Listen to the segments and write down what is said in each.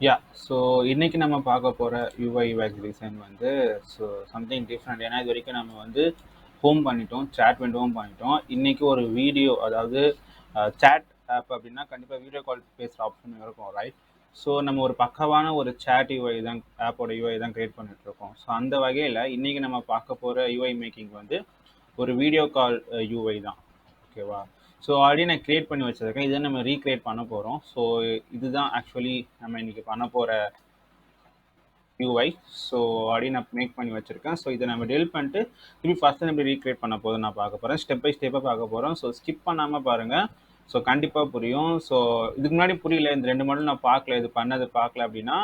Yeah, so இன்னைக்கு நம்ம பார்க்க போற UI UX டிசைன் வந்து சம்திங் டிஃப்ரெண்ட். ஏன்னா இது வரைக்கும் நம்ம வந்து ஹோம் பண்ணிட்டோம், சேட் விண்டோவும் பண்ணிட்டோம். இன்னைக்கு ஒரு வீடியோ, அதாவது சேட் ஆப் அப்படின்னா கண்டிப்பாக வீடியோ கால் பேசுகிற ஆப்ஷன் இருக்கும், ரைட்? ஸோ நம்ம ஒரு பக்கவான ஒரு சேட் யூஐ தான், ஆப்போட யூஐ தான் கிரியேட் பண்ணிட்டு இருக்கோம். ஸோ அந்த வகையில் இன்னைக்கு நம்ம பார்க்க போகிற யூஐ மேக்கிங் வந்து ஒரு வீடியோ கால் யூஐ தான், ஓகேவா? ஸோ ஆல்ரெடி நான் கிரியேட் பண்ணி வச்சிருக்கேன், இதை நம்ம ரீக்ரியேட் பண்ண போகிறோம். ஸோ இதுதான் ஆக்சுவலி நம்ம இன்னைக்கு பண்ண போகிற யூஐ. ஸோ ஆல்ரெடி நான் மேக் பண்ணி வச்சிருக்கேன். ஸோ இதை நம்ம டெல் பண்ணிட்டு திருப்பி ஃபஸ்ட்டு நம்ம ரீக்ரியேட் பண்ண போதும் நான் பார்க்க போகிறேன், ஸ்டெப் பை ஸ்டெப்பாக பார்க்க போகிறோம். ஸோ ஸ்கிப் பண்ணாமல் பாருங்கள், ஸோ கண்டிப்பாக புரியும். ஸோ இதுக்கு முன்னாடி புரியல, இந்த 2 மாடல் நான் பார்க்கல, இது பண்ணது பார்க்கல அப்படின்னா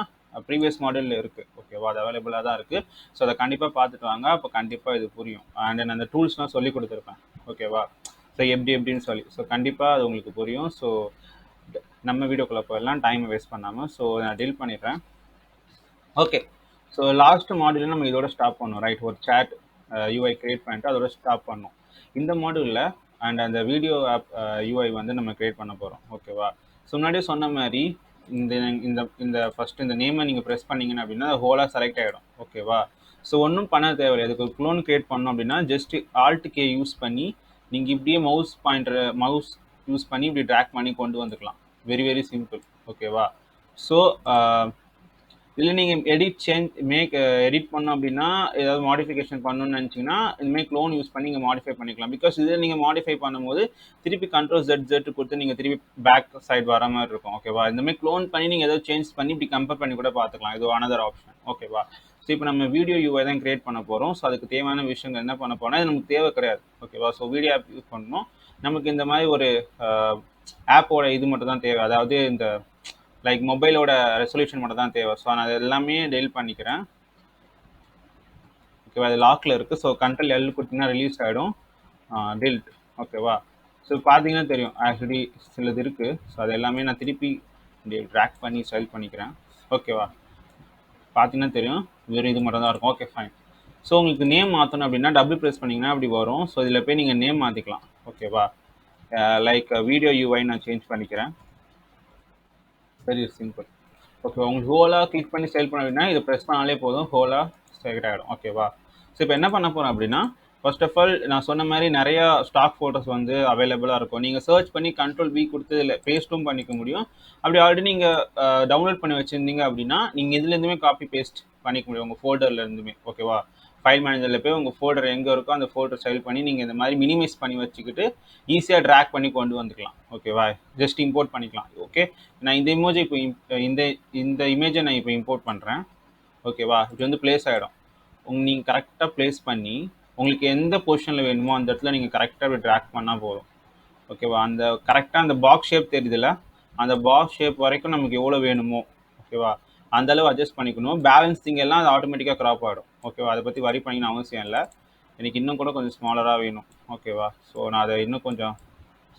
ப்ரீவியஸ் மாடலில் இருக்குது, ஓகேவா? அது அவைலபிளாக தான் இருக்குது. ஸோ அதை கண்டிப்பாக பார்த்துட்டு வாங்க, அப்போ கண்டிப்பாக இது புரியும். அண்ட் நான் அந்த டூல்ஸ்லாம் சொல்லி கொடுத்துருப்பேன், ஓகேவா? ஸோ எப்படின்னு சொல்லி, ஸோ கண்டிப்பாக அது உங்களுக்கு புரியும். ஸோ நம்ம வீடியோக்குள்ளே போயிடலாம், டைம் வேஸ்ட் பண்ணாமல். ஸோ நான் டீல் பண்ணிடுறேன். ஓகே, ஸோ லாஸ்ட் மாடியூலில் நம்ம இதோட ஸ்டாப் பண்ணோம், ரைட்? ஒரு சேட் யூஐ கிரியேட் பண்ணிட்டு அதோட ஸ்டாப் பண்ணோம். இந்த மாடியூலில் அண்ட் அந்த வீடியோ ஆப் யூஐ வந்து நம்ம கிரியேட் பண்ண போகிறோம், ஓகேவா? ஸோ முன்னாடியே சொன்ன மாதிரி இந்த இந்த இந்த ஃபஸ்ட்டு இந்த நேமை நீங்கள் ப்ரெஸ் பண்ணிங்கன்னா அப்படின்னா ஹோலாக செலக்ட் ஆகிடும், ஓகேவா? ஸோ ஒன்றும் பண்ண தேவையில்லை. இதுக்கு ஒரு க்ளோன் கிரியேட் பண்ணோம் அப்படின்னா ஜஸ்ட் ஆல்ட் கே யூஸ் பண்ணி நீங்கள் இப்படியே மவுஸ் யூஸ் பண்ணி இப்படி ட்ராக் பண்ணி கொண்டு வந்துக்கலாம். வெரி வெரி சிம்பிள், ஓகேவா? ஸோ இதில் நீங்கள் எடிட் பண்ணோம் அப்படின்னா ஏதாவது மாடிஃபிகேஷன் பண்ணணும்னு நினச்சிங்கன்னா இதுமாதிரி க்ளோன் யூஸ் பண்ணி நீங்கள் மாடிஃபை பண்ணிக்கலாம். பிகாஸ் இதில் நீங்கள் மாடிஃபை பண்ணும்போது திருப்பி கண்ட்ரோல் Z கொடுத்து நீங்கள் திருப்பி பேக் சைடு வர மாதிரி இருக்கும், ஓகேவா? இந்தமாதிரி க்ளோன் பண்ணி நீங்கள் ஏதாவது சேஞ்ச் பண்ணி இப்படி கம்பேர் பண்ணி கூட பார்த்துக்கலாம். இது அனதர் ஆப்ஷன், ஓகேவா? ஸோ இப்போ நம்ம வீடியோ யூஐ தான் கிரியேட் பண்ண போகிறோம். ஸோ அதுக்கு தேவையான விஷயங்கள் என்ன பண்ண போனால் இது நமக்கு தேவை கிடையாது, ஓகேவா? ஸோ வீடியோ ஆப் யூஸ் பண்ணணும். நமக்கு இந்த மாதிரி ஒரு ஆப்போட இது மட்டும் தான் தேவை, அதாவது இந்த லைக் மொபைலோட ரெசல்யூஷன் மட்டும் தான் தேவை. ஸோ நான் அது எல்லாமே டெலிட் பண்ணிக்கிறேன், ஓகேவா? அது லாக்கில் இருக்குது. ஸோ கண்ட்ரோல் எல் கொடுத்தீங்கன்னா ரிலீஸ் ஆகிடும், டெலிட், ஓகேவா? ஸோ பார்த்தீங்கன்னா தெரியும் ஆக்சுவலி சிலது இருக்குது. ஸோ அது எல்லாமே நான் திருப்பி ட்ராக் பண்ணி ஸ்டைல் பண்ணிக்கிறேன், ஓகேவா? பார்த்தீங்கன்னா தெரியும் வெறும் இது மட்டும் தான் இருக்கும், ஓகே ஃபைன். ஸோ உங்களுக்கு நேம் மாற்றணும் அப்படின்னா டபுள் ப்ரெஸ் பண்ணிங்கன்னா அப்படி வரும். ஸோ இதில் போய் நீங்கள் நேம் மாற்றிக்கலாம், ஓகேவா? லைக் வீடியோ யூஐ நான் சேஞ்ச் பண்ணிக்கிறேன், வெரி சிம்பிள், ஓகே. உங்களுக்கு ஹோலாக கிளிக் பண்ணி செல் பண்ண அப்படின்னா இதை ப்ரெஸ் பண்ணாலே போதும், ஹோலாக செலக்ட் ஆகிடும், ஓகேவா? ஸோ இப்போ என்ன பண்ண போகிறோம் அப்படின்னா ஃபர்ஸ்ட் ஆஃப் ஆல் நான் சொன்ன மாதிரி நிறையா ஸ்டாக் ஃபோட்டோஸ் வந்து அவைலபிளாக இருக்கும். நீங்கள் சர்ச் பண்ணி கண்ட்ரோல் V கொடுத்து இதில் பேஸ்ட்டும் பண்ணிக்க முடியும். அப்படி ஆல்ரெடி நீங்கள் டவுன்லோட் பண்ணி வச்சுருந்தீங்க அப்படின்னா நீங்கள் இதுலேருந்துமே காப்பி பேஸ்ட் பண்ணிக்க முடியும் உங்கள் ஃபோல்டர்லேருந்துமே, ஓகேவா? ஃபைல் மேனேஜரில் போய் உங்கள் ஃபோல்டர் எங்கே இருக்கோ அந்த ஃபோல்டர் ஸ்டைல் பண்ணி நீங்கள் இந்த மாதிரி மினிமைஸ் பண்ணி வச்சுக்கிட்டு ஈஸியாக ட்ராக் பண்ணி கொண்டு வந்துக்கலாம், ஓகேவா? ஜஸ்ட் இம்போர்ட் பண்ணிக்கலாம், ஓகே. நான் இந்த இமேஜை இப்போ இந்த இந்த இமேஜை நான் இப்போ இம்போர்ட் பண்ணுறேன், ஓகேவா? இது வந்து பிளேஸ் ஆகிடும். நீங்கள் கரெக்டாக பிளேஸ் பண்ணி உங்களுக்கு எந்த பொசிஷனில் வேணுமோ அந்த இடத்துல நீங்கள் கரெக்டாக ட்ராக் பண்ணால் போதும், ஓகேவா? அந்த கரெக்டாக அந்த பாக்ஸ் ஷேப் தெரியுதுல்ல, அந்த பாக்ஸ் ஷேப் வரைக்கும் நமக்கு எவ்வளோ வேணுமோ, ஓகேவா, அந்தளவு அட்ஜஸ்ட் பண்ணிக்கணும். பேலன்ஸிங் எல்லாம் அது ஆட்டோமேட்டிக்காக க்ராப் ஆகிடும், ஓகேவா? அதை பற்றி வரி பண்ணிக்கணும் அவசியம் இல்லை. எனக்கு இன்னும் கூட கொஞ்சம் ஸ்மாலராக வேணும், ஓகேவா? ஸோ நான் அதை இன்னும் கொஞ்சம்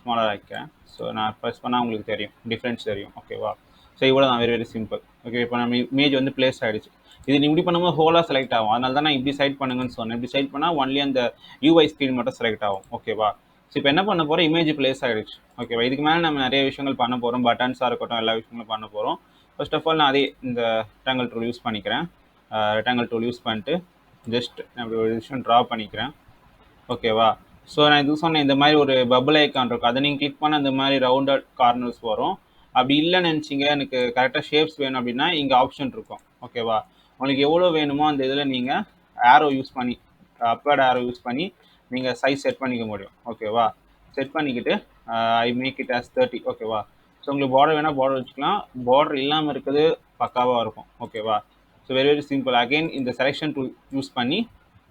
ஸ்மாலராக வைக்கிறேன். ஸோ நான் ப்ரெஸ் பண்ணால் உங்களுக்கு தெரியும், டிஃப்ரென்ஸ் தெரியும், ஓகேவா? ஸோ இவ்வளோ தான், வெரி வெரி சிம்பிள், ஓகே. இப்போ நம்ம இமேஜ் வந்து பிளேஸ் ஆகிடுச்சு. இது நீ இப்படி பண்ணும்போது ஹோலாக செலக்ட் ஆகும், அதனால தான் நான் இப்படி சைட் பண்ணுங்கன்னு சொன்னேன். இப்படி சைட் பண்ணால் ஒன்லி அந்த யூஐ ஸ்க்ரீன் மட்டும் செலக்ட் ஆகும், ஓகேவா? ஸோ இப்போ என்ன பண்ண போகிறோம், இமேஜ் பிளேஸ் ஆகிடுச்சு, ஓகேவா? இதுக்கு மேலே நம்ம நிறைய விஷயங்கள் பண்ண போகிறோம், பட்டன்ஸாக இருக்கட்டும், எல்லா விஷயங்களும் பண்ண போகிறோம். ஃபர்ஸ்ட் ஆஃப் ஆல் நான் அதே இந்த ரெக்டாங்கிள் டூல் யூஸ் பண்ணிக்கிறேன். ரெக்டாங்கிள் டூல் யூஸ் பண்ணிட்டு ஜஸ்ட் நான் இப்படி ஒரு விஷயம் ட்ரா பண்ணிக்கிறேன், ஓகேவா? ஸோ நான் இது சொன்னேன், இந்த மாதிரி ஒரு பபுள் ஐக்கான் இருக்கும், அதை நீங்கள் கிளிக் பண்ண இந்த மாதிரி ரவுண்டட் கார்னர்ஸ் வரும். அப்படி இல்லைன்னு நினச்சிங்க எனக்கு கரெக்டாக ஷேப்ஸ் வேணும் அப்படின்னா இங்கே ஆப்ஷன் இருக்கும், ஓகேவா? உங்களுக்கு எவ்வளோ வேணுமோ அந்த இதில் நீங்கள் ஆரோ யூஸ் பண்ணி, அப்பர்ட் ஆரோ யூஸ் பண்ணி நீங்கள் சைஸ் செட் பண்ணிக்க முடியும், ஓகேவா? செட் பண்ணிக்கிட்டு ஐ மேக் இட் ஆஸ் 30, ஓகேவா? ஸோ உங்களுக்கு பார்டர் வேணால் பார்டர் வச்சுக்கலாம், பார்டர் இல்லாமல் இருக்குது பக்காவாக இருக்கும், ஓகேவா? So very very simple. Again இந்த செலெக்ஷன் டூல் யூஸ் பண்ணி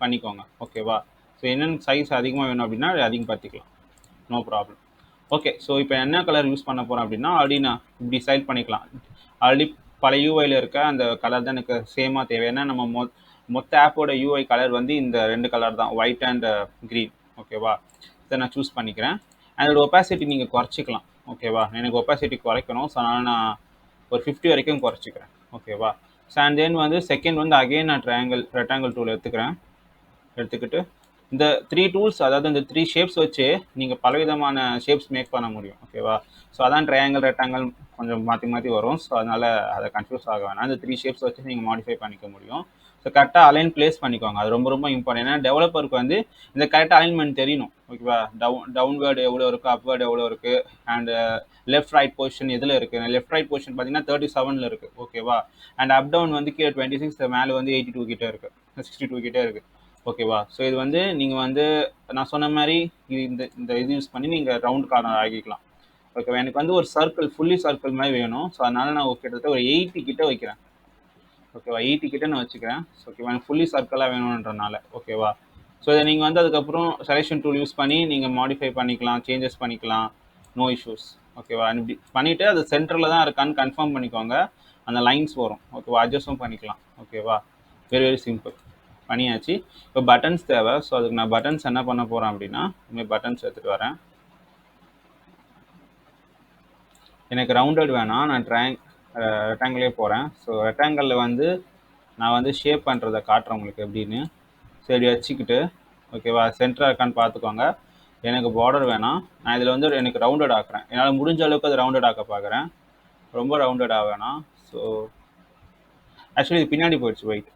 பண்ணிக்கோங்க, ஓகேவா? ஸோ என்னென்ன சைஸ் அதிகமாக வேணும் அப்படின்னா அதிகப்படுத்திக்கலாம், நோ ப்ராப்ளம், ஓகே. ஸோ இப்போ என்ன கலர் யூஸ் பண்ண போகிறேன் அப்படின்னா ஆல்ரெடி நான் இப்படி செலக்ட் பண்ணிக்கலாம். ஆல்ரெடி பல யூஐயில் இருக்க அந்த கலர் தான் எனக்கு சேமாக தேவை. ஏன்னா நம்ம மொத்த ஆப்போட யூஐ கலர் வந்து இந்த 2 கலர் தான், ஒயிட் அண்ட் க்ரீன், ஓகேவா? இதை நான் சூஸ் பண்ணிக்கிறேன். அதோட ஒப்பாசிட்டி நீங்கள் குறைச்சிக்கலாம், ஓகேவா? எனக்கு ஒப்பாசிட்டி குறைக்கணும், ஸோ அதனால் நான் ஒரு 50 வரைக்கும் குறைச்சிக்கிறேன், ஓகேவா? ஸோ அண்ட் தென் வந்து செகண்ட் வந்து அகெயின் நான் ரெக்டாங்கிள் டூல் எடுத்துக்கிட்டு இந்த 3 டூல்ஸ், அதாவது இந்த 3 ஷேப்ஸ் வச்சு நீங்கள் பலவிதமான ஷேப்ஸ் மேக் பண்ண முடியும். ஓகேவா? ஸோ அதான் ட்ரையாங்கிள், ரெக்டாங்கிள் கொஞ்சம் மாற்றி மாற்றி வரும். ஸோ அதனால் அதை கன்ஃபியூஸ் ஆக வேணாம். இந்த 3 ஷேப்ஸ் வச்சு நீங்கள் மாடிஃபை பண்ணிக்க முடியும். ஸோ கரெக்டாக அலைன் பிளேஸ் பண்ணிக்கோங்க. அது ரொம்ப ரொம்ப இம்பார்ட்டன்ட். ஏன்னா டெவலப்பருக்கு வந்து இந்த கரெக்டாக அலைன்மெண்ட் தெரியணும். ஓகேவா? டவுன்வேர்டு எவ்வளோ இருக்குது, அப்வேர்டு எவ்வளோ இருக்குது, அண்ட் லெஃப்ட் ரைட் பொசிஷன் எதில் இருக்குது. லெஃப்ட் ரைட் பொசிஷன் பார்த்தீங்கன்னா 37ல் இருக்குது. ஓகேவா? அண்ட் அப் டவுன் வந்து கீழே 26, மேலே வந்து 82 கிட்டே இருக்குது, 62 கிட்டே இருக்குது. ஓகேவா? ஸோ இது வந்து நீங்கள் வந்து நான் சொன்ன மாதிரி இந்த இந்த இது யூஸ் பண்ணி நீங்கள் ரவுண்ட் கார்னர் ஆகிக்கலாம். ஓகேவா? எனக்கு வந்து ஒரு சர்க்கிள், ஃபுல்லி சர்க்கிள் மாதிரி வேணும். ஸோ அதனால நான் கிட்டத்தட்ட ஒரு 80 கிட்ட வைக்கிறேன். ஓகேவா? 80 கிட்ட நான் வச்சுக்கிறேன். ஓகேவா? எனக்கு ஃபுல்லி சர்க்கிளாக வேணுன்றனால. ஓகேவா? ஸோ இதை நீங்கள் வந்து அதுக்கப்புறம் செலெக்ஷன் டூல் யூஸ் பண்ணி நீங்கள் மாடிஃபை பண்ணிக்கலாம், சேஞ்சஸ் பண்ணிக்கலாம். No issues. ஓகேவா? இப்படி பண்ணிவிட்டு அது சென்டரில் தான் இருக்கான்னு கன்ஃபார்ம் பண்ணிக்கோங்க. அந்த லைன்ஸ் வரும். ஓகேவா? அட்ஜஸ்ட்டும் பண்ணிக்கலாம். ஓகேவா? Very very simple. பண்ணியாச்சு. இப்போ பட்டன்ஸ் தேவை. ஸோ அதுக்கு நான் பட்டன்ஸ் என்ன பண்ண போகிறேன் அப்படின்னா, இனிமேல் பட்டன்ஸ் எடுத்துகிட்டு வரேன். எனக்கு ரவுண்டட் வேணாம், நான் ரெக்டாங்கிளே போகிறேன். ஸோ ரெக்டாங்கிளில் வந்து நான் வந்து ஷேப் பண்ணுறதை காட்டுறேன் உங்களுக்கு எப்படின்னு. ஸோ இப்படி வச்சுக்கிட்டு, ஓகேவா, சென்டராக இருக்கான்னு பார்த்துக்கோங்க. எனக்கு பார்டர் வேணாம், நான் இதில் வந்து எனக்கு ரவுண்டட் ஆக்குறேன். என்னால் முடிஞ்ச அளவுக்கு அது ரவுண்டட் ஆக்க பார்க்குறேன். ரொம்ப ரவுண்டடாக வேணாம். ஸோ ஆக்சுவலி இது பின்னாடி போயிடுச்சு, வெயிட்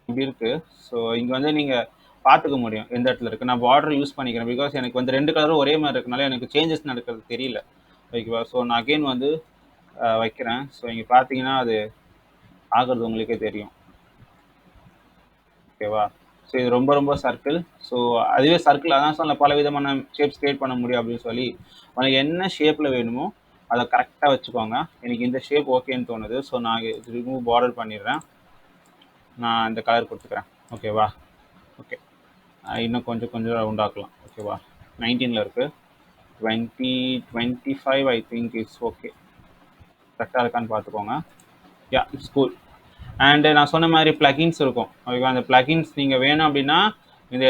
இப்படி இருக்குது. ஸோ இங்கே வந்து நீங்கள் பார்த்துக்க முடியும் எந்த இடத்துல இருக்குது. நான் பார்டர் யூஸ் பண்ணிக்கிறேன் பிகாஸ் எனக்கு வந்து 2 கலரும் ஒரே மாதிரி இருக்கனால எனக்கு சேஞ்சஸ் நடக்கிறது தெரியல. ஓகேவா? ஸோ நான் அகெயின் வந்து வைக்கிறேன். ஸோ இங்கே பார்த்தீங்கன்னா அது ஆகிறது உங்களுக்கே தெரியும். ஓகேவா? ஸோ இது ரொம்ப ரொம்ப சர்க்கிள். ஸோ அதுவே சர்க்கிள், அதான் சொன்ன பல விதமான ஷேப்ஸ் கிரியேட் பண்ண முடியும் அப்படின்னு சொல்லி, உனக்கு என்ன ஷேப்பில் வேணுமோ அதை கரெக்டாக வச்சுக்கோங்க. எனக்கு இந்த ஷேப் ஓகேன்னு தோணுது. ஸோ நான் ரிமூவ் பார்டர் பண்ணிடுறேன். நான் இந்த கலர் கொடுத்துக்கிறேன். ஓகேவா? ஓகே, இன்னும் கொஞ்சம் ரவுண்ட் ஆக்கலாம். ஓகேவா? 19ல் இருக்குது. 25 ஐ திங்க் இட்ஸ் ஓகே. கரெக்டாக இருக்கான்னு பார்த்துக்கோங்க. யா, இட்ஸ் கூல். அண்டு நான் சொன்ன மாதிரி ப்ளகின்ஸ் இருக்கும். ஓகேவா? அந்த ப்ளகின்ஸ் நீங்கள் வேணும் அப்படின்னா இந்த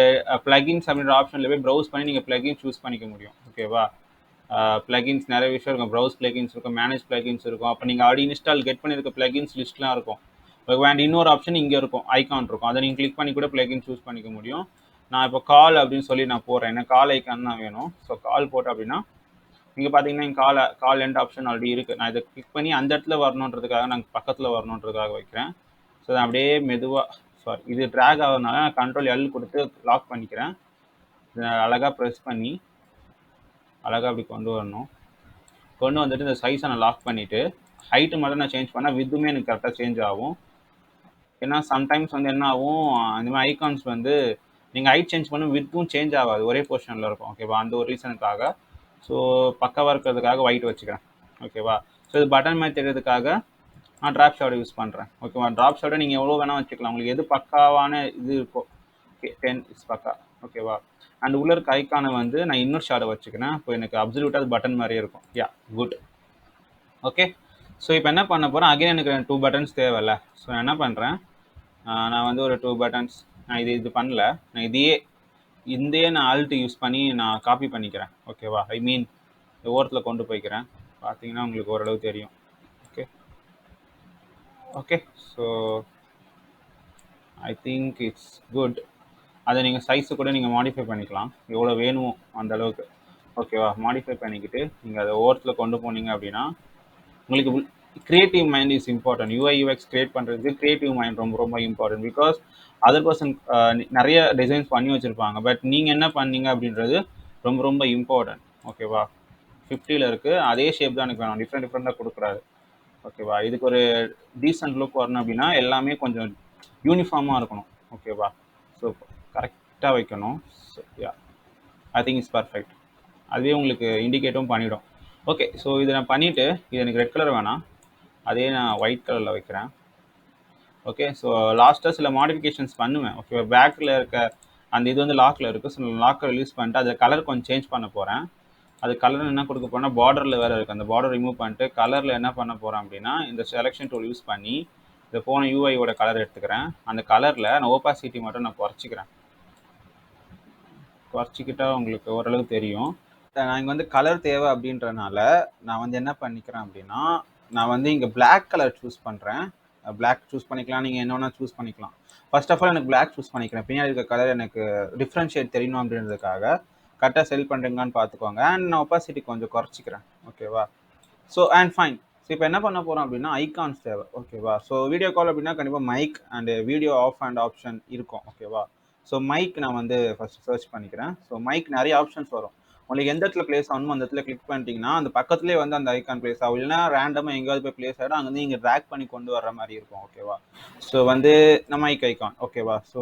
ப்ளகின்ஸ் அப்படின்ற ஆப்ஷனில் போய் ப்ரௌஸ் பண்ணி நீங்கள் ப்ளகின்ஸ் சூஸ் பண்ணிக்க முடியும். ஓகேவா? ப்ளகின்ஸ் நிறைய விஷயம் இருக்கும். ப்ரௌஸ் ப்ளகின்ஸ் இருக்கும், மேனேஜ் ப்ளகின்ஸ் இருக்கும். அப்போ நீங்கள் ஆல்ரெடி இன்ஸ்டால் கெட் பண்ணியிருக்க ப்ளகின்ஸ் லிஸ்ட்லாம் இருக்கும். அண்ட் இன்னொரு ஆப்ஷன் இங்கே இருக்கும், ஐக்கான் இருக்கும். அதை நீங்கள் கிளிக் பண்ணி கூட ப்ளகின் சூஸ் பண்ணிக்க முடியும். நான் இப்போ கால் அப்படின்னு சொல்லி நான் போடுறேன். எனக்கு கால் ஐக்கான் தான் வேணும். ஸோ கால் போட்டேன் அப்படின்னா நீங்கள் பார்த்தீங்கன்னா எங்கள் கால் எண்ட் ஆப்ஷன் ஆல்ரெடி இருக்குது. நான் இதை கிளிக் பண்ணி அந்த இடத்துல வரணுன்றதுக்காக, நாங்கள் பக்கத்தில் வரணுன்றதுக்காக வைக்கிறேன். ஸோ நான் அப்படியே மெதுவாக, இது ட்ராக் ஆகிறதுனால நான் கண்ட்ரோல் எல் கொடுத்து லாக் பண்ணிக்கிறேன். இதை அழகாக ப்ரெஸ் பண்ணி அழகாக அப்படி கொண்டு வரணும். கொண்டு வந்துட்டு இந்த சைஸை நான் லாக் பண்ணிவிட்டு ஹைட்டு மட்டும் நான் சேஞ்ச் பண்ணால் வித்துமே எனக்கு கரெக்டாக சேஞ்ச் ஆகும். ஏன்னா சம்டைம்ஸ் வந்து என்ன ஆகும், இந்த மாதிரி ஐகான்ஸ் வந்து நீங்கள் ஹைட் சேஞ்ச் பண்ண வித்தும் சேஞ்ச் ஆகாது, ஒரே பொசிஷனில் இருக்கும். ஓகேவா? அந்த ஒரு ரீசனுக்காக. ஸோ பக்காவாக இருக்கிறதுக்காக ஒயிட் வச்சுக்கிறேன். ஓகேவா? ஸோ இது பட்டன் மாதிரி தெரிகிறதுக்காக நான் ட்ராப் ஷேடோ யூஸ் பண்ணுறேன். ஓகேவா? ட்ராப் ஷேடோ நீங்கள் எவ்வளோ வேணால் வச்சுக்கலாம், உங்களுக்கு எது பக்காவான இது இருக்கோ. ஓகே, 10 இஸ் பக்கா. ஓகேவா? அண்ட் உள்ள இருக்க ஐக்கானை வந்து நான் இன்னொரு ஷேடோ வச்சுக்கிறேன். இப்போ எனக்கு அப்சல்யூட்டாக அது பட்டன் மாதிரியே இருக்கும். யா, குட். ஓகே, ஸோ இப்போ என்ன பண்ண போகிறேன், அகைன் எனக்கு 2 பட்டன்ஸ் தேவையில்ல. ஸோ நான் என்ன பண்ணுறேன், நான் வந்து ஒரு 2 பட்டன்ஸ், நான் இது பண்ணல, நான் இதையே நான் ஆல்ட் யூஸ் பண்ணி நான் காப்பி பண்ணிக்கிறேன். ஓகேவா? ஐ மீன் ஓரத்தில் கொண்டு போய்க்கிறேன். பார்த்தீங்கன்னா உங்களுக்கு ஓரளவு தெரியும். Okay okay, so I think it's good. அதை நீங்கள் சைஸு கூட நீங்கள் மாடிஃபை பண்ணிக்கலாம், எவ்வளோ வேணுமோ அந்த அளவுக்கு. ஓகேவா? மாடிஃபை பண்ணிக்கிட்டு நீங்கள் அதை ஓரத்தில் கொண்டு போனீங்க அப்படின்னா உங்களுக்கு creative mind is important. uiux create பண்ணுறதுக்கு கிரியேட்டிவ் மைண்ட் ரொம்ப ரொம்ப இம்பார்ட்டன்ட். பிகாஸ் அதர் பர்சன் நிறைய டிசைன்ஸ் பண்ணி வச்சுருப்பாங்க, பட் நீங்கள் என்ன பண்ணீங்க அப்படின்றது ரொம்ப ரொம்ப இம்பார்ட்டன்ட். ஓகேவா? 50ல் இருக்குது, அதே ஷேப் தான் எனக்கு வேணும், டிஃப்ரெண்ட்டாக கொடுக்குறாரு. ஓகேவா? இதுக்கு ஒரு டீசென்ட் லுக் வரணும் அப்படின்னா எல்லாமே கொஞ்சம் யூனிஃபார்மாக இருக்கணும். ஓகேவா? ஸோ கரெக்டாக வைக்கணும். So yeah, I think it's perfect. அதுவே உங்களுக்கு இண்டிகேட்டும் பண்ணிவிடும். ஓகே, ஸோ இதை நான் பண்ணிவிட்டு, இது எனக்கு ரெட் கலர் வேணாம், அதே நான் ஒயிட் கலரில் வைக்கிறேன். ஓகே, ஸோ லாஸ்ட்டாக சில மாடிஃபிகேஷன்ஸ் பண்ணுவேன். ஓகே, பேக்கில் இருக்க அந்த இது வந்து லாக்கில் இருக்குது. ஸோ லாக்கை ரிலீஸ் பண்ணிட்டு அதில் கலர் கொஞ்சம் சேஞ்ச் பண்ண போகிறேன். அது கலர் என்ன கொடுக்க போனால் பார்டரில் வேறு இருக்குது, அந்த பார்டர் ரிமூவ் பண்ணிட்டு கலரில் என்ன பண்ண போகிறேன் அப்படின்னா, இந்த செலெக்ஷன் டூல் யூஸ் பண்ணி இந்த போன யூஐயோட கலர் எடுத்துக்கிறேன். அந்த கலரில் நான் ஓப்பாசிட்டி மட்டும் நான் குறைச்சிக்கிட்டா உங்களுக்கு ஓரளவு தெரியும். நான் இங்கே வந்து கலர் தேவை அப்படின்றனால நான் வந்து என்ன பண்ணிக்கிறேன் அப்படின்னா, நான் வந்து இங்கே பிளாக் கலர் சூஸ் பண்ணுறேன். பிளாக் சூஸ் பண்ணிக்கலாம், நீங்கள் என்ன வேணா சூஸ் பண்ணிக்கலாம். ஃபர்ஸ்ட் ஆஃப் ஆல் எனக்கு பிளாக் சூஸ் பண்ணிக்கிறேன், பின்னாடி இருக்க கலர் எனக்கு டிஃப்ரென்ஷியேட் தெரியணும் அப்படின்றதுக்காக. கரெக்டாக செல் பண்ணுறீங்களான்னு பார்த்துக்கோங்க. அண்ட் நான் ஒப்பாசிட்டி கொஞ்சம் குறைச்சிக்கிறேன். ஓகேவா? So and fine. ஸோ இப்போ என்ன பண்ண போகிறோம் அப்படின்னா ஐகான்ஸ் தேவை. ஓகேவா? ஸோ வீடியோ கால் அப்படின்னா கண்டிப்பாக mic and video off and option இருக்கும். ஓகேவா? ஸோ மைக் நான் வந்து ஃபர்ஸ்ட் சர்ச் பண்ணிக்கிறேன். ஸோ மைக் நிறைய ஆப்ஷன்ஸ் வரும். உங்களுக்கு எந்த இடத்துல பிளேஸ் ஆகணுமோ அந்த இடத்துல கிளிக் பண்ணிட்டீங்கன்னா அந்த பக்கத்துலேயே வந்து அந்த ஐகான் பிளேஸ் ஆகும். இல்லைன்னா ரேண்டமாக எங்கேயாவது போய் பிளேஸ் ஆகிடும், அங்கேருந்து நீங்கள் ட்ராக் பண்ணி கொண்டு வர்ற மாதிரி இருக்கும். ஓகேவா? ஸோ வந்து நம்ம மைக் ஐகான். ஓகேவா? ஸோ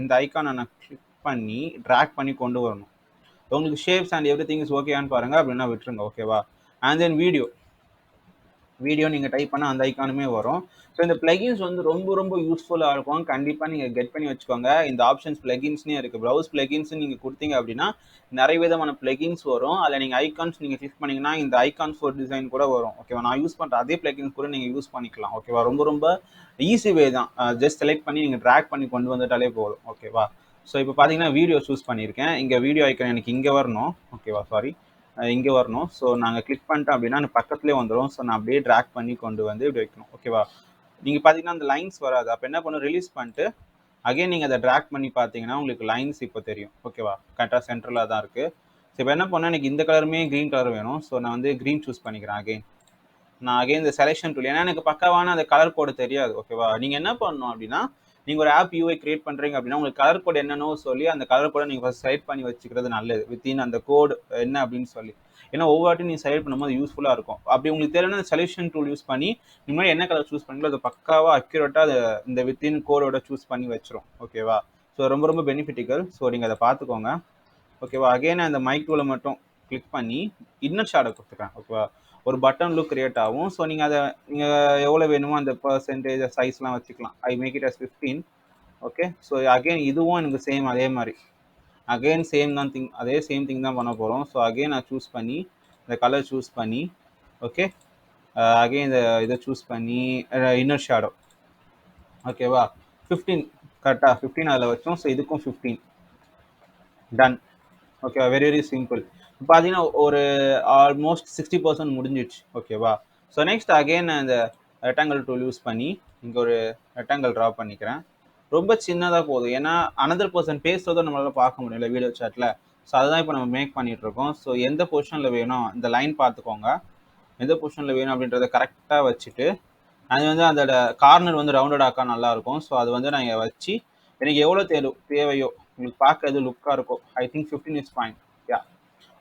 இந்த ஐகானை நான் கிளிக் பண்ணி ட்ராக் பண்ணி கொண்டு வரணும். உங்களுக்கு shapes and every thing is ஓகேன்னு பாருங்க, அப்படின்னா விட்டுருங்க. ஓகேவா? அண்ட் தென் வீடியோ நீங்கள் டைப் பண்ணால் அந்த ஐக்கானுமே வரும். ஸோ இந்த பிளகின்ஸ் வந்து ரொம்ப ரொம்ப யூஸ்ஃபுல்லாக இருக்கும். கண்டிப்பாக நீங்கள் கெட் பண்ணி வச்சுக்கோங்க. இந்த ஆப்ஷன்ஸ் பிளகின்ஸ்னே இருக்குது. ப்ரௌஸ் பிளகின்ஸ் நீங்கள் கொடுத்தீங்க அப்படின்னா நிறைய விதமான பிளகின்ஸ் வரும். அதில் நீங்கள் ஐகான்ஸ் நீங்கள் கிளிக் பண்ணிங்கன்னா இந்த ஐகான்ஸ் ஒரு டிசைன் கூட வரும். ஓகேவா? நான் யூஸ் பண்ணுற அதே பிளகின்ஸ் கூட நீங்கள் யூஸ் பண்ணிக்கலாம். ஓகேவா? ரொம்ப ரொம்ப ஈஸி வே தான். ஜஸ்ட் செலக்ட் பண்ணி நீங்கள் ட்ராக் பண்ணி கொண்டு வந்துட்டாலே போதும். ஓகேவா? ஸோ இப்போ பார்த்தீங்கன்னா வீடியோ சூஸ் பண்ணியிருக்கேன். இங்கே வீடியோ ஐக்கான் எனக்கு இங்கே வரணும். ஓகேவா? சாரி, இங்கே வரணும். ஸோ நாங்கள் கிளிக் பண்ணிட்டோம் அப்படின்னா பக்கத்துலேயே வந்துடும். ஸோ நான் அப்படியே ட்ராக் பண்ணி கொண்டு வந்து இப்படி வைக்கணும். ஓகேவா? நீங்கள் பார்த்தீங்கன்னா அந்த லைன்ஸ் வராது. அப்போ என்ன பண்ணும், ரிலீஸ் பண்ணிட்டு அகைன் நீங்கள் அதை ட்ராக் பண்ணி பார்த்தீங்கன்னா உங்களுக்கு லைன்ஸ் இப்போ தெரியும். ஓகேவா? கரெக்டாக சென்ட்ரலாக தான் இருக்குது. ஸோ இப்போ என்ன பண்ணால் எனக்கு இந்த கலருமே க்ரீன் கலர் வேணும். ஸோ நான் வந்து க்ரீன் சூஸ் பண்ணிக்கிறேன். நான் அகைன் இந்த செலெக்ஷன் டூல், ஏன்னா எனக்கு பக்காவான அந்த கலர் கோடு தெரியாது. ஓகேவா? நீங்கள் என்ன பண்ணணும் அப்படின்னா நீங்கள் ஒரு ஆப் யூஐ கிரியேட் பண்ணுறீங்க அப்படின்னா உங்களுக்கு கலர் கோட் என்னன்னு சொல்லி அந்த கலர் கோடை நீங்கள் ஃபஸ்ட் செலக்ட் பண்ணி வச்சுக்கிறது நல்லது. வித்தின் அந்த கோடு என்ன அப்படின்னு சொல்லி, ஏன்னா ஒவ்வொருட்டையும் நீங்கள் செலக்ட் பண்ணும்போது யூஸ்ஃபுல்லாக இருக்கும். அப்படி உங்களுக்கு தேவையான செலெக்ஷன் டூல் யூஸ் பண்ணி நீங்கள் என்ன கலர் சூஸ் பண்ணீங்களோ அது பக்காவாக அக்யூரேட்டாக அதை இந்த வித்தின் கோடோட சூஸ் பண்ணி வச்சிரும். ஓகேவா? ஸோ ரொம்ப ரொம்ப பெனிஃபிட்டிக்கல். ஸோ நீங்கள் அதை பார்த்துக்கோங்க. ஓகேவா? அகைன் அந்த மைக் டூலை மட்டும் கிளிக் பண்ணி இன்னர் ஷேடோ கொடுத்துக்கிறேன். ஓகேவா? ஒரு பட்டன் லுக் கிரியேட் ஆகும். ஸோ நீங்கள் அதை நீங்கள் எவ்வளோ வேணுமோ அந்த பர்சன்டேஜ் சைஸ்லாம் வச்சுக்கலாம். I make it as 15. Okay. So again இதுவும் எனக்கு சேம் அதே மாதிரி அகைன் சேம் தான் திங், அதே சேம் திங் தான் பண்ண போகிறோம். ஸோ அகைன் நான் சூஸ் பண்ணி இந்த கலர் சூஸ் பண்ணி ஓகே அகைன் இதை சூஸ் பண்ணி இன்னர் ஷேடோ. ஓகேவா? 15 கரெக்டாக 15 அதில் வச்சோம். ஸோ இதுக்கும் 15 டன். ஓகேவா? Very very simple. பார்த்தீங்கன்னா ஒரு ஆல்மோஸ்ட் 60% முடிஞ்சிடுச்சு. ஓகேவா? ஸோ நெக்ஸ்ட் அகைன் இந்த ரெக்டாங்கிள் டூல் யூஸ் பண்ணி இங்கே ஒரு ரெக்டாங்கிள் ட்ரா பண்ணிக்கிறேன். ரொம்ப சின்னதாக போதும், ஏன்னா அனதர் பர்சன் பேசுறதை நம்மளால் பார்க்க முடியல வீடியோ சாட்டில். ஸோ அதுதான் இப்போ நம்ம மேக் பண்ணிட்டு இருக்கோம். ஸோ எந்த பொசிஷனில் வேணும் இந்த லைன் பார்த்துக்கோங்க, எந்த பொசிஷனில் வேணும் அப்படின்றத கரெக்டாக வச்சுட்டு அது வந்து அதோட கார்னர் வந்து ரவுண்டட் ஆக்கா நல்லாயிருக்கும். ஸோ அது வந்து நான் வச்சு எனக்கு எவ்வளோ தேவையோ உங்களுக்கு பார்க்க எது லுக்காக இருக்கும். I think 15 is fine. Yeah,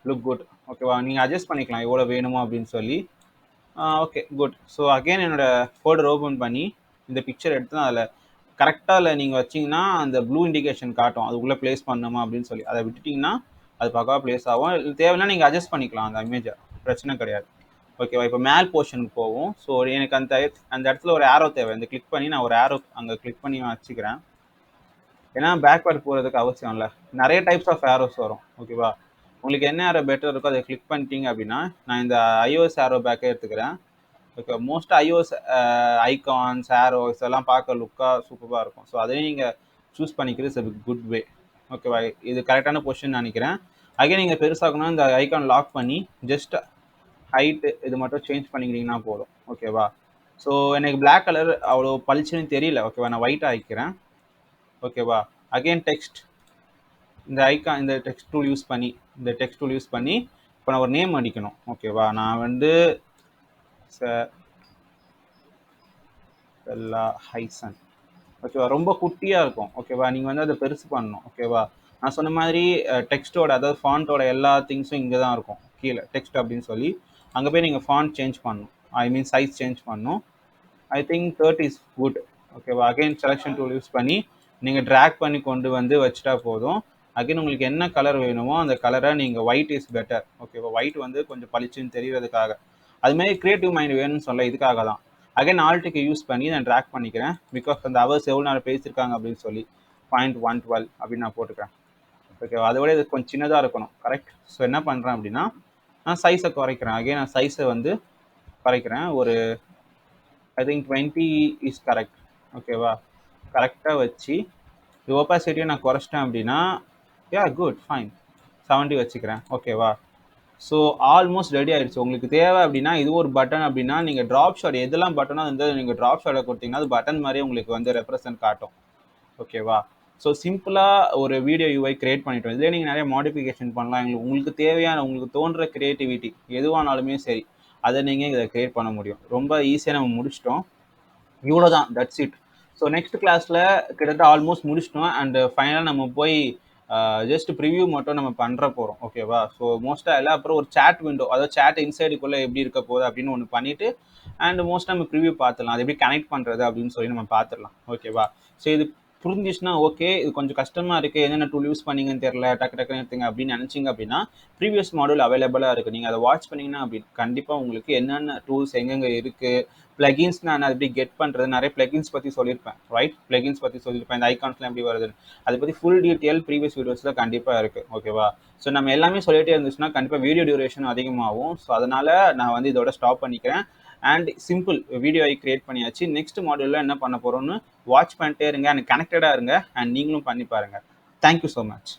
look good. ஓகேவா? நீங்கள் அட்ஜஸ்ட் பண்ணிக்கலாம் எவ்வளோ வேணுமோ அப்படின்னு சொல்லி. Okay, good. ஸோ அகெயின் என்னோட ஃபோல்டர் ஓப்பன் பண்ணி இந்த பிக்சர் எடுத்து அதில் கரெக்டாக இல்லை நீங்கள் வச்சிங்கன்னா அந்த ப்ளூ இண்டிகேஷன் காட்டும் அதுக்குள்ளே ப்ளேஸ் பண்ணணுமா அப்படின்னு சொல்லி. அதை விட்டுட்டிங்கன்னா அது பக்காவாக ப்ளேஸ் ஆகும். தேவைன்னா நீங்கள் அட்ஜஸ்ட் பண்ணிக்கலாம் அந்த இமேஜை, பிரச்சனை கிடையாது. ஓகேவா? இப்போ மேல் போர்ஷனுக்கு போகும். ஸோ எனக்கு அந்த இடத்துல ஒரு ஆரோ தேவை. இந்த கிளிக் பண்ணி நான் ஒரு ஆரோ அங்கே கிளிக் பண்ணி வச்சுக்கிறேன். ஏன்னா பேக்வேர்ட் போகிறதுக்கு அவசியம் இல்லை. நிறைய டைப்ஸ் ஆஃப் ஆரோஸ் வரும். ஓகேவா? உங்களுக்கு என்ன ஆரோ பெட்டர் இருக்கோ அதை கிளிக் பண்ணிட்டீங்க அப்படின்னா நான் இந்த iOS ஆரோ பேக்கே எடுத்துக்கிறேன். Okay, most iOS icons arrows எல்லாம் பார்க்க லுக்காக சூப்பராக இருக்கும். ஸோ அதையும் நீங்கள் சூஸ் பண்ணிக்கிறது இஸ் குட் வே. ஓகேவா? இது கரெக்டான பொசிஷன் நினைக்கிறேன். அகைன் நீங்கள் பெருசாகணும் இந்த ஐகான் லாக் பண்ணி ஜஸ்ட் ஹைட்டு இது மட்டும் சேஞ்ச் பண்ணிக்கிட்டீங்கன்னா போதும். ஓகேவா? ஸோ எனக்கு பிளாக் கலர் அவ்வளோ பளிச்சுன்னு தெரியல. ஓகேவா? நான் ஒயிட் ஆகிக்கிறேன். ஓகேவா? அகைன் டெக்ஸ்ட் இந்த டெக்ஸ்ட் டூல் யூஸ் பண்ணி இப்போ நான் ஒரு நேம் அடிக்கணும். ஓகேவா? நான் வந்து ஹைசன். ஓகேவா? ரொம்ப குட்டியாக இருக்கும். ஓகேவா? நீங்கள் வந்து அதை பெருசு பண்ணணும். ஓகேவா? நான் சொன்ன மாதிரி டெக்ஸ்ட்டோட அதாவது ஃபாண்ட்டோட எல்லா திங்ஸும் இங்கே தான் இருக்கும் கீழே டெக்ஸ்ட் அப்படின்னு சொல்லி. அங்கே போய் நீங்கள் ஃபாண்ட் சேஞ்ச் பண்ணணும், ஐ மீன் சைஸ் சேஞ்ச் பண்ணணும். I think 30 is good. ஓகேவா? அகைன் செலெக்ஷன் டூல் யூஸ் பண்ணி நீங்கள் ட்ராக் பண்ணி கொண்டு வந்து வச்சுட்டா போதும். அகைன் உங்களுக்கு என்ன கலர் வேணுமோ அந்த கலரை நீங்கள் ஒயிட் இஸ் பெட்டர். ஓகேவா? ஒயிட் வந்து கொஞ்சம் பளிச்சுன்னு தெரியறதுக்காக. அதுமாதிரி கிரியேட்டிவ் மைண்ட் வேணும்னு சொல்ல இதுக்காக தான். அகைன் ஆல்ட்டுக்கு யூஸ் பண்ணி நான் ட்ராக் பண்ணிக்கிறேன். பிகாஸ் அந்த ஹவர்ஸ் எவ்வளோ நேரம் பேசியிருக்காங்க அப்படின்னு சொல்லி 0.112 அப்படின்னு நான் போட்டுக்கிறேன். ஓகேவா? அதை விட இது கொஞ்சம் சின்னதாக இருக்கணும். கரெக்ட். ஸோ என்ன பண்ணுறேன் அப்படின்னா நான் சைஸை குறைக்கிறேன். அகைன் நான் சைஸை வந்து குறைக்கிறேன். ஒரு ஐ திங்க் 20 இஸ் கரெக்ட். ஓகேவா? கரெக்டாக வச்சு இது ஒப்பாசிட்டியை நான் குறைச்சிட்டேன் அப்படின்னா யா குட் ஃபைன் 70 வச்சுக்கிறேன். ஓகேவா? ஸோ ஆல்மோஸ்ட் ரெடி ஆயிடுச்சு. உங்களுக்கு தேவை அப்படின்னா இது ஒரு பட்டன் அப்படின்னா நீங்கள் ட்ராப் ஷாட் எதெல்லாம் பட்டனோ வந்து நீங்கள் ட்ராப் ஷாட்டை கொடுத்தீங்கன்னா அது பட்டன் மாதிரி உங்களுக்கு வந்து ரெப்ரசன்ட் காட்டும். ஓகேவா? ஸோ சிம்பிளாக ஒரு வீடியோ யூஐ கிரியேட் பண்ணிட்டோம். இதிலே நீங்கள் நிறைய மாடிஃபிகேஷன் பண்ணலாம். உங்களுக்கு தேவையான உங்களுக்கு தோன்ற கிரியேட்டிவிட்டி எதுவானாலுமே சரி அதை நீங்கள் இதை கிரியேட் பண்ண முடியும். ரொம்ப ஈஸியாக நம்ம முடிச்சிட்டோம். இவ்வளோதான், தட்ஸ் இட். ஸோ நெக்ஸ்ட் கிளாஸில் கிட்டத்தட்ட ஆல்மோஸ்ட் முடிச்சிட்டோம். அண்ட் ஃபைனலாக நம்ம போய் ஜஸ்ட் ப்ரிவியூ மட்டும் நம்ம பண்ணுற போகிறோம். ஓகேவா? ஸோ மோஸ்ட்டாக எல்லாம் அப்புறம் ஒரு சேட் விண்டோ, அதாவது சேட் இன்சைடுக்குள்ளே எப்படி இருக்க போகுது அப்படின்னு ஒன்று பண்ணிவிட்டு அண்ட் மோஸ்ட்டாக நம்ம ப்ரிவியூ பார்த்துடலாம். அது எப்படி கனெக்ட் பண்ணுறது அப்படின்னு சொல்லி நம்ம பார்த்துடலாம். ஓகேவா? ஸோ இது புரிஞ்சிச்சுன்னா ஓகே. இது கொஞ்சம் கஷ்டமாக இருக்குது, என்னென்ன டூல் யூஸ் பண்ணிங்கன்னு தெரியல, டக்கு டக்குன்னு எடுத்துங்க அப்படின்னு நினச்சிங்க அப்படின்னா ப்ரீவியஸ் மாடியூல் அவைலபிளாக இருக்குது. நீங்கள் அதை வாட்ச் பண்ணிங்கன்னா அப்படி கண்டிப்பாக உங்களுக்கு என்னென்ன டூல்ஸ் எங்கெங்கே இருக்குது, பிளகின்ஸ் நான் எப்படி கெட் பண்ணுறது, நிறைய பிளகின்ஸ் பற்றி சொல்லியிருப்பேன். ரைட், பிளகின்ஸ் பற்றி சொல்லியிருப்பேன், இந்த ஐகான்ஸ்லாம் எப்படி வருது அதை பற்றி ஃபுல் டீட்டெயில் ப்ரீவியஸ் வீடியோஸில் கண்டிப்பாக இருக்குது. ஓகேவா? ஸோ நம்ம எல்லாமே சொல்லிகிட்டே இருந்துச்சுன்னா கண்டிப்பாக வீடியோ டியூரேஷன் அதிகமாகும். ஸோ அதனால் நான் வந்து இதோட ஸ்டாப் பண்ணிக்கிறேன். அண்ட் சிம்பிள் வீடியோ கிரியேட் பண்ணியாச்சு. நெக்ஸ்ட் மாடியூலில் என்ன பண்ண போகிறோன்னு வாட்ச் பண்ணிட்டே இருங்க அண்ட் கனெக்டடாக இருங்க அண்ட் நீங்களும் பண்ணி பாருங்கள். Thank you so much.